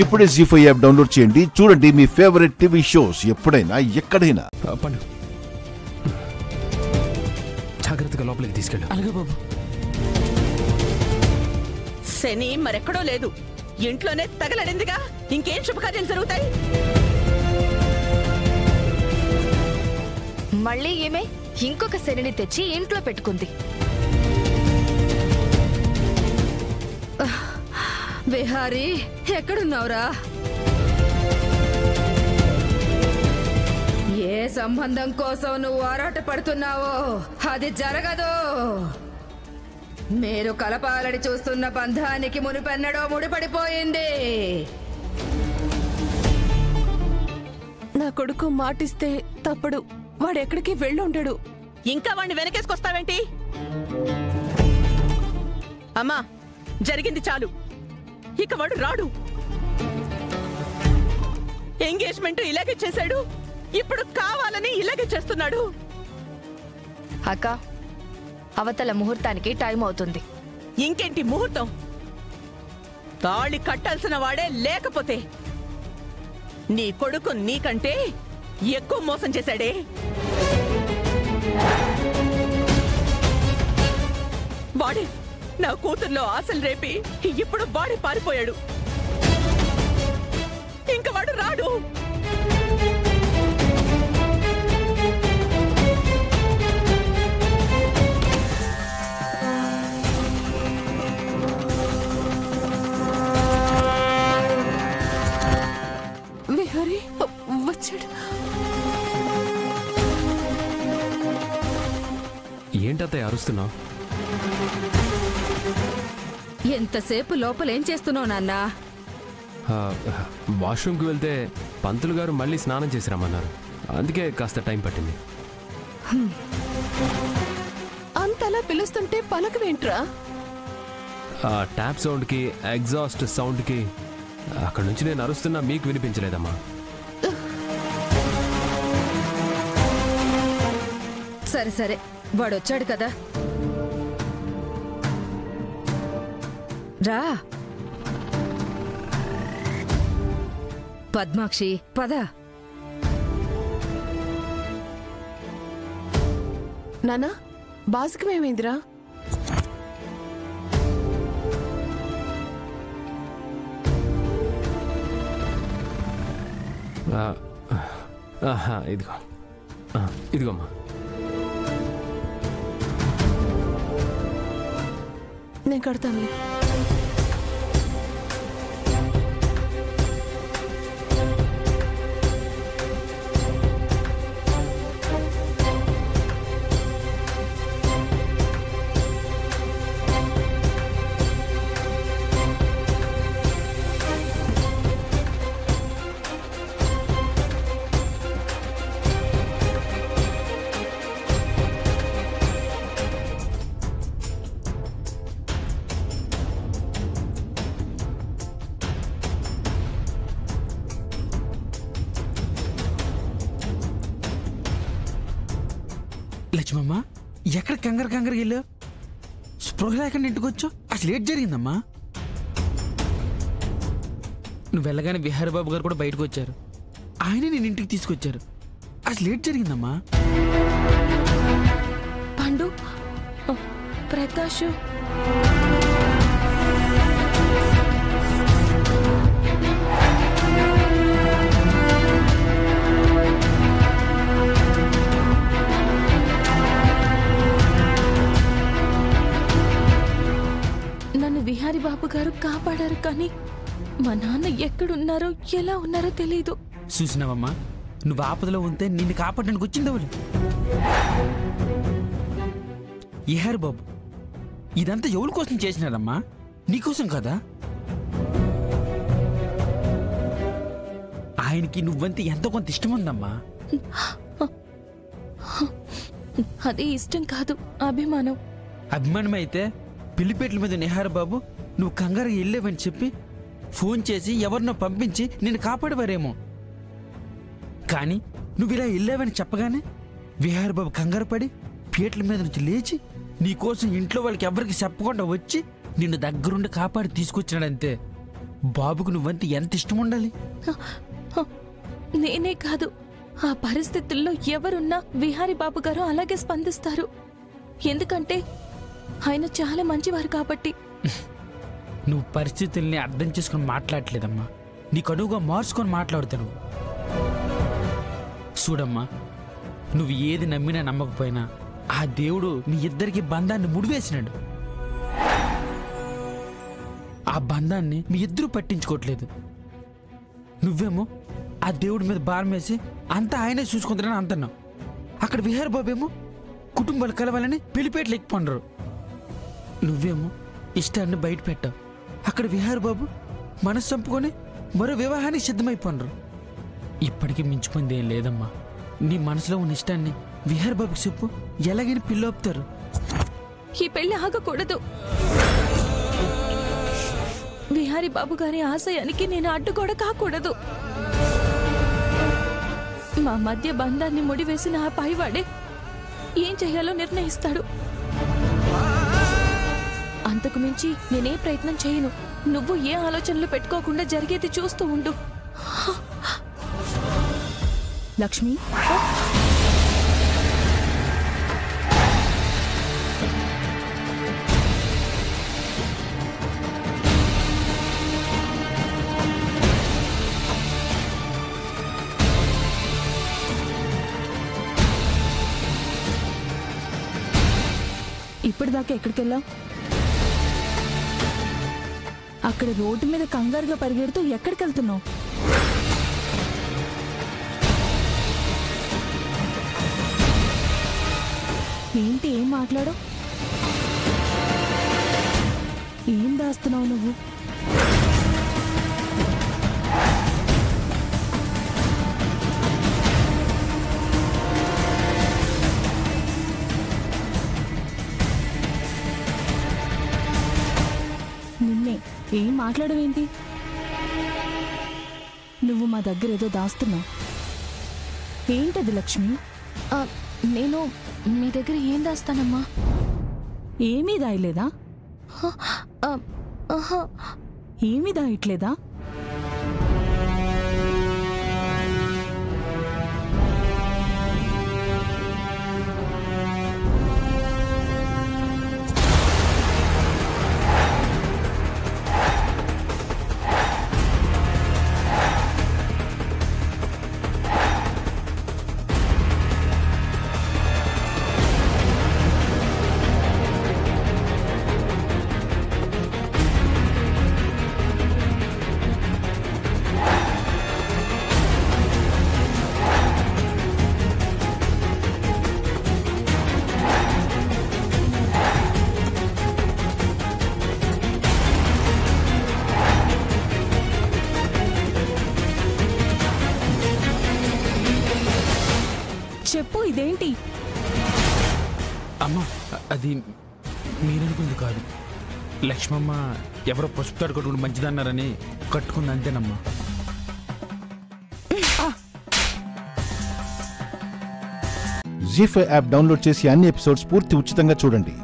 ఇప్పుడే జీ5 app download చేయండి. చూడండి మీ ఫేవరెట్ టీవీ షోస్ ఎప్పుడైనా ఎక్కడైనా. పండు జాగ్రత్తగా లోపలికి తీసుకెళ్ళు. అలాగే బాబు. శని మరెక్కడో లేదు, ఇంట్లోనే తగలడిందిగా. ఇంకేం శుభకార్యాలు జరుగుతాయి? మళ్ళీ ఏమే ఇంకొక శనిని తెచ్చి ఇంట్లో పెట్టుకుంది. విహారీ, ఎక్కడున్నావురా? ఏ సంబంధం కోసం నువ్వు ఆరాట పడుతున్నావో అది జరగదు. మీరు కలపాలని చూస్తున్న బంధానికి మునిపెన్నడో ముడిపడిపోయింది. నా కొడుకు మాటిస్తే తప్పడు. వాడెక్కడికి వెళ్ళుంటాడు. ఇంకా వాడిని వెనకేసుకొస్తావేంటి? అమ్మా, జరిగింది చాలు. ఇక వాడు రాడు. ఎంగేజ్మెంట్ ఇలాగే చేశాడు, ఇప్పుడు కావాలని ఇలాగే చేస్తున్నాడు. అక్క, అవతల ముహూర్తానికి టైం అవుతుంది. ఇంకేంటి ముహూర్తం? తాళి కట్టాల్సిన వాడే లేకపోతే నీ కొడుకు నీకంటే ఎక్కువ మోసం చేశాడే. వాడే నా కూతుర్లో ఆశలు రేపి ఇప్పుడు వాడే పారిపోయాడు. ఇంక వాడు రాడు. విహారీ వచ్చాడు. ఏంటత్తయ్య అరుస్తున్నావు? ఎంతసేపు లోపలేం చేస్తున్నావు నాన్నా? వాష్రూమ్కి వెళ్తే పంతులు గారు మళ్ళీ స్నానం చేసి రమ్మన్నారు. అందుకే కాస్త టైం పట్టింది. అంతలా పిలుస్తుంటే పలకవేంట్రా? ట్యాప్ సౌండ్కి ఎగ్జాస్ట్ సౌండ్కి అక్కడి నుంచి నేను అరుస్తున్నా మీకు వినిపించలేదమ్మా. సరే సరే, వాడొచ్చాడు కదా, రా. పద్మాక్షి, పద. నానా, బాసుకమేమైందిరా? ఇదిగో ఇదిగోమ్మా. నేను కడతానులే. లక్ష్మమ్మ, ఎక్కడ కంగారు వెళ్ళావు? స్పృహ లేకుండా ఇంటికి వచ్చావు. అసలు ఏం జరిగిందమ్మా? నువ్వు వెళ్ళగానే విహారబాబు గారు కూడా బయటకు వచ్చారు. ఆయనే నేను ఇంటికి తీసుకొచ్చారు. అసలు ఏం జరిగిందమ్మా? పండు, ప్రకాష్ నన్ను విహారీ బాబు గారు కాపాడారు. కానీ మా నాన్న ఎక్కడున్నారో ఎలా ఉన్నారో తెలీదు. చూసినావమ్మా, నువ్వు ఆపదలో ఉంటే నిన్ను కాపాడడానికి వచ్చిందవులు. విహారీ బాబు ఇదంతా ఎవరి కోసం చేసినారమ్మా? నీకోసం కదా. ఆయనకి నువ్వంటే ఎంతో కొంత ఇష్టం ఉందమ్మా. అది ఇష్టం కాదు, అభిమానం. అభిమానం అయితే పిల్లిపేట్ల మీద నిహార బాబు నువ్వు కంగారు వెళ్ళేవని చెప్పి ఫోన్ చేసి ఎవరినో పంపించి నిన్ను కాపాడేవారేమో. కానీ నువ్వు ఇలా వెళ్ళావని చెప్పగానే విహార బాబు కంగారు పడి పీటల మీద నుంచి లేచి నీకోసం ఇంట్లో వాళ్ళకి ఎవరికి చెప్పకుండా వచ్చి నిన్ను దగ్గరుండి కాపాడి తీసుకొచ్చినాడంతే. బాబుకు నువ్వంటే ఎంత ఇష్టం ఉండాలి? నేనే కాదు, ఆ పరిస్థితుల్లో ఎవరున్నా విహారీ బాబు గారు అలాగే స్పందిస్తారు. ఎందుకంటే ఆయన చాలా మంచివారు కాబట్టి. నువ్వు పరిస్థితుల్ని అర్థం చేసుకుని మాట్లాడలేదమ్మా, నీకు అనువుగా మార్చుకొని మాట్లాడుతావు. చూడమ్మా, నువ్వు ఏది నమ్మినా నమ్మకపోయినా ఆ దేవుడు నీ ఇద్దరికి బంధాన్ని ముడివేసినాడు. ఆ బంధాన్ని మీ ఇద్దరూ పట్టించుకోవట్లేదు. నువ్వేమో ఆ దేవుడి మీద భారం వేసి అంతా ఆయనే చూసుకుంటారని అంటున్నావు. అక్కడ విహారీ బాబు ఏమో కుటుంబాలు కలవాలని పెళ్లిపేటలు ఎక్కిపోండరు. నువ్వేమో ఇష్టాన్ని బయట పెట్టావు. అక్కడ విహారీ బాబు మనసు చంపుకొని మరో వివాహానికి సిద్ధమైపోండ్రు. ఇప్పటికీ మించిపోయింది ఏం లేదమ్మా. నీ మనసులో ఉన్న ఇష్టాన్ని విహారీ బాబుకి చెప్పు, ఎలాగైనా పిల్లొప్పుతారు. ఈ పెళ్లి ఆగకూడదు. విహారీ బాబు గారి ఆశయానికి నేను అడ్డు కూడా కాకూడదు. మా మధ్య బంధాన్ని ముడివేసిన ఆ పైవాడే ఏం చెయ్యాలో నిర్ణయిస్తాడు. అంతకు మించి నేనే ప్రయత్నం చేయను. నువ్వు ఏ ఆలోచనలు పెట్టుకోకుండా జరిగేది చూస్తూ ఉండు. లక్ష్మి, ఇప్పటిదాకా ఎక్కడికి వెళ్ళావు? అక్కడ రోడ్డు మీద కంగారుగా పరిగెడుతూ ఎక్కడికి వెళ్తున్నావు? ఏంటి, ఏం మాట్లాడు? ఏం దాస్తున్నావు నువ్వు? నిన్నే, ఏం మాట్లాడవేంటి? నువ్వు మా దగ్గర ఏదో దాస్తున్నావు. ఏంటది లక్ష్మి? నేను మీ దగ్గర ఏం దాస్తానమ్మా? ఏమీ దాయలేదా? ఏమీ దాయట్లేదా? చెప్పు, ఇదేంటి? అమ్మా, అది మీరనుకుంది కాదు. లక్ష్మమ్మ ఎవరో పసుపు తాడు కట్టుకుని మంచిదన్నారని కట్టుకుంది, అంతేనమ్మా. జీ5 యాప్ డౌన్లోడ్ చేసి అన్ని ఎపిసోడ్స్ పూర్తి ఉచితంగా చూడండి.